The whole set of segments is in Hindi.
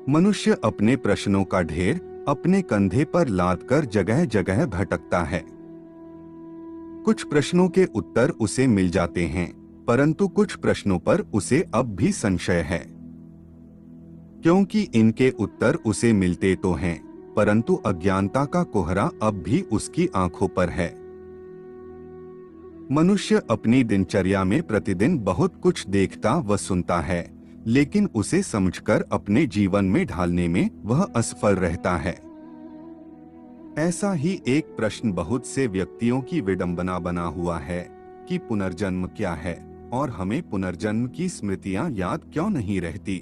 मनुष्य अपने प्रश्नों का ढेर अपने कंधे पर लादकर जगह जगह भटकता है। कुछ प्रश्नों के उत्तर उसे मिल जाते हैं, परंतु कुछ प्रश्नों पर उसे अब भी संशय है, क्योंकि इनके उत्तर उसे मिलते तो हैं, परंतु अज्ञानता का कोहरा अब भी उसकी आंखों पर है। मनुष्य अपनी दिनचर्या में प्रतिदिन बहुत कुछ देखता व सुनता है, लेकिन उसे समझकर अपने जीवन में ढालने में वह असफल रहता है। ऐसा ही एक प्रश्न बहुत से व्यक्तियों की विडंबना बना हुआ है कि पुनर्जन्म क्या है और हमें पुनर्जन्म की स्मृतियां याद क्यों नहीं रहती।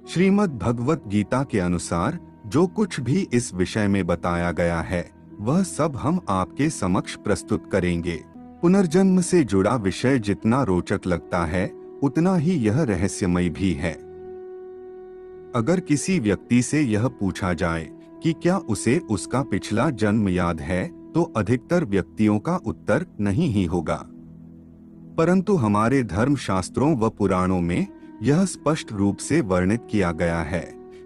श्रीमद् भगवत गीता के अनुसार जो कुछ भी इस विषय में बताया गया है वह सब हम आपके समक्ष प्रस्तुत करेंगे। पुनर्जन्म से जुड़ा विषय जितना रोचक लगता है उतना ही यह रहस्यमय भी है। अगर किसी व्यक्ति से यह पूछा जाए कि क्या उसे उसका पिछला जन्म याद है, तो अधिकतर व्यक्तियों का उत्तर नहीं ही होगा। परंतु हमारे धर्म शास्त्रों व पुराणों में यह स्पष्ट रूप से वर्णित किया गया है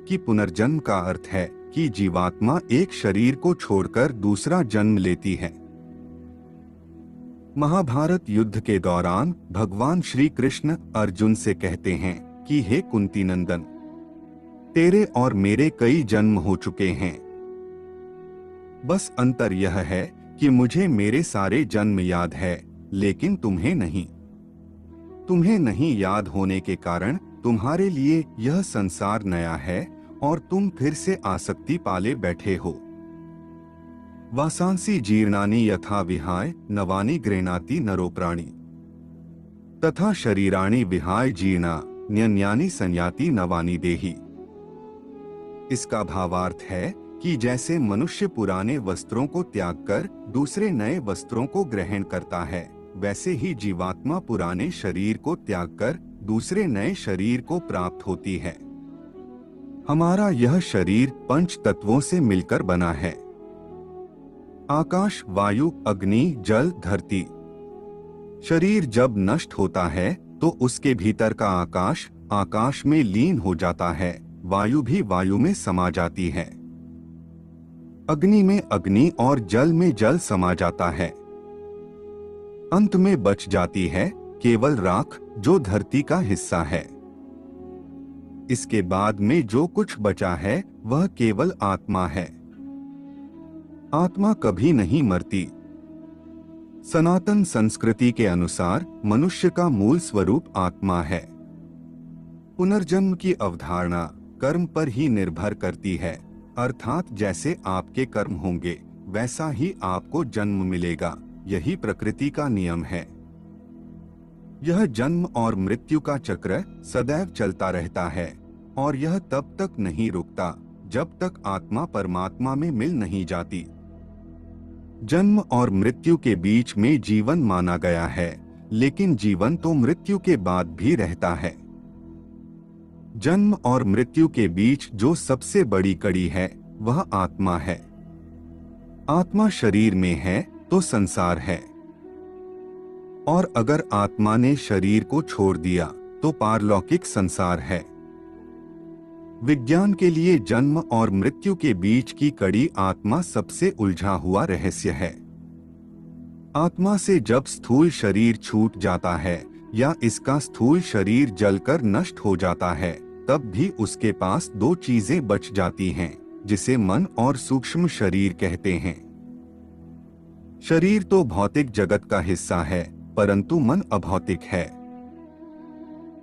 कि पुनर्जन्म का अर्थ है कि जीवात्मा एक शरीर को छोड़कर दूसरा जन्म लेती है। महाभारत युद्ध के दौरान भगवान श्री कृष्ण अर्जुन से कहते हैं कि हे कुंती नंदन, तेरे और मेरे कई जन्म हो चुके हैं। बस अंतर यह है कि मुझे मेरे सारे जन्म याद है, लेकिन तुम्हें नहीं। तुम्हें नहीं याद होने के कारण तुम्हारे लिए यह संसार नया है और तुम फिर से आसक्ति पाले बैठे हो। वासांसी जीर्णानि यथा विहाय नवानि गृह्णाति नरो प्राणी तथा शरीराणि विहाय जीर्णा न्यन्यानि संयाति नवानि देहि। इसका भावार्थ है कि जैसे मनुष्य पुराने वस्त्रों को त्याग कर दूसरे नए वस्त्रों को ग्रहण करता है, वैसे ही जीवात्मा पुराने शरीर को त्याग कर दूसरे नए शरीर को प्राप्त होती है। हमारा यह शरीर पंच तत्वों से मिलकर बना है। आकाश, वायु, अग्नि, जल, धरती। शरीर जब नष्ट होता है तो उसके भीतर का आकाश आकाश में लीन हो जाता है, वायु भी वायु में समा जाती है, अग्नि में अग्नि और जल में जल समा जाता है। अंत में बच जाती है केवल राख, जो धरती का हिस्सा है। इसके बाद में जो कुछ बचा है वह केवल आत्मा है। आत्मा कभी नहीं मरती। सनातन संस्कृति के अनुसार मनुष्य का मूल स्वरूप आत्मा है। पुनर्जन्म की अवधारणा कर्म पर ही निर्भर करती है, अर्थात जैसे आपके कर्म होंगे वैसा ही आपको जन्म मिलेगा। यही प्रकृति का नियम है। यह जन्म और मृत्यु का चक्र सदैव चलता रहता है और यह तब तक नहीं रुकता जब तक आत्मा परमात्मा में मिल नहीं जाती। जन्म और मृत्यु के बीच में जीवन माना गया है, लेकिन जीवन तो मृत्यु के बाद भी रहता है। जन्म और मृत्यु के बीच जो सबसे बड़ी कड़ी है वह आत्मा है। आत्मा शरीर में है तो संसार है, और अगर आत्मा ने शरीर को छोड़ दिया तो पारलौकिक संसार है। विज्ञान के लिए जन्म और मृत्यु के बीच की कड़ी आत्मा सबसे उलझा हुआ रहस्य है। आत्मा से जब स्थूल शरीर छूट जाता है या इसका स्थूल शरीर जलकर नष्ट हो जाता है, तब भी उसके पास दो चीजें बच जाती हैं, जिसे मन और सूक्ष्म शरीर कहते हैं। शरीर तो भौतिक जगत का हिस्सा है, परंतु मन अभौतिक है।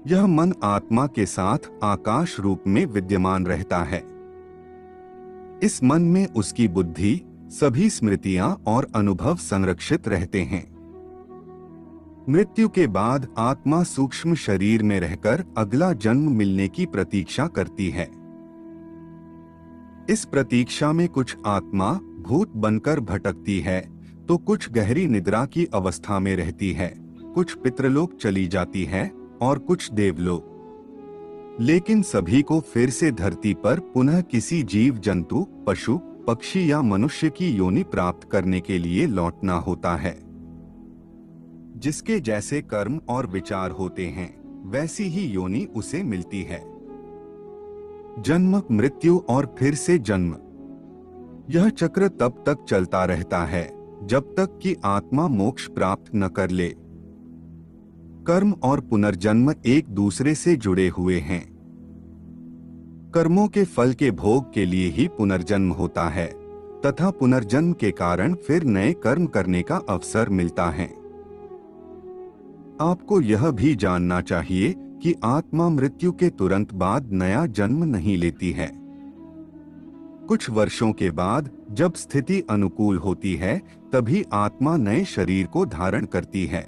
यह मन आत्मा के साथ आकाश रूप में विद्यमान रहता है। इस मन में उसकी बुद्धि, सभी स्मृतियां और अनुभव संरक्षित रहते हैं। मृत्यु के बाद आत्मा सूक्ष्म शरीर में रहकर अगला जन्म मिलने की प्रतीक्षा करती है। इस प्रतीक्षा में कुछ आत्मा भूत बनकर भटकती है, तो कुछ गहरी निद्रा की अवस्था में रहती है, कुछ पितृलोक चली जाती है और कुछ देवलोक। लेकिन सभी को फिर से धरती पर पुनः किसी जीव जंतु, पशु, पक्षी या मनुष्य की योनि प्राप्त करने के लिए लौटना होता है। जिसके जैसे कर्म और विचार होते हैं, वैसी ही योनि उसे मिलती है। जन्म, मृत्यु और फिर से जन्म। यह चक्र तब तक चलता रहता है जब तक कि आत्मा मोक्ष प्राप्त न कर ले। कर्म और पुनर्जन्म एक दूसरे से जुड़े हुए हैं। कर्मों के फल के भोग के लिए ही पुनर्जन्म होता है तथा पुनर्जन्म के कारण फिर नए कर्म करने का अवसर मिलता है। आपको यह भी जानना चाहिए कि आत्मा मृत्यु के तुरंत बाद नया जन्म नहीं लेती है। कुछ वर्षों के बाद जब स्थिति अनुकूल होती है तभी आत्मा नए शरीर को धारण करती है।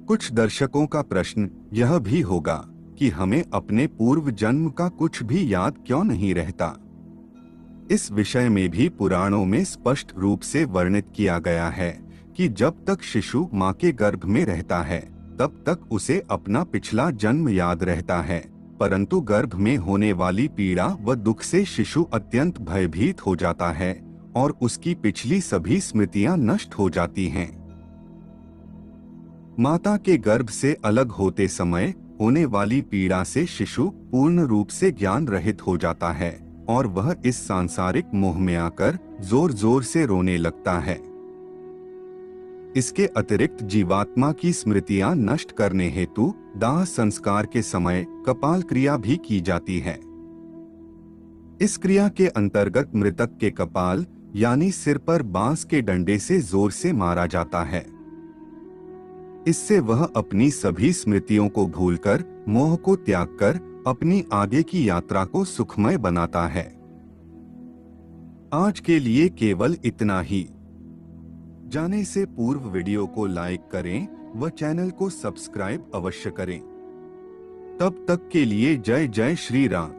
कुछ दर्शकों का प्रश्न यह भी होगा कि हमें अपने पूर्व जन्म का कुछ भी याद क्यों नहीं रहता। इस विषय में भी पुराणों में स्पष्ट रूप से वर्णित किया गया है कि जब तक शिशु मां के गर्भ में रहता है तब तक उसे अपना पिछला जन्म याद रहता है, परंतु गर्भ में होने वाली पीड़ा व दुख से शिशु अत्यंत भयभीत हो जाता है और उसकी पिछली सभी स्मृतियां नष्ट हो जाती हैं। माता के गर्भ से अलग होते समय होने वाली पीड़ा से शिशु पूर्ण रूप से ज्ञान रहित हो जाता है और वह इस सांसारिक मोह में आकर जोर जोर से रोने लगता है। इसके अतिरिक्त जीवात्मा की स्मृतियां नष्ट करने हेतु दाह संस्कार के समय कपाल क्रिया भी की जाती है। इस क्रिया के अंतर्गत मृतक के कपाल यानी सिर पर बांस के डंडे से जोर से मारा जाता है। इससे वह अपनी सभी स्मृतियों को भूलकर मोह को त्याग कर अपनी आगे की यात्रा को सुखमय बनाता है। आज के लिए केवल इतना ही। जाने से पूर्व वीडियो को लाइक करें व चैनल को सब्सक्राइब अवश्य करें। तब तक के लिए जय जय श्री राम।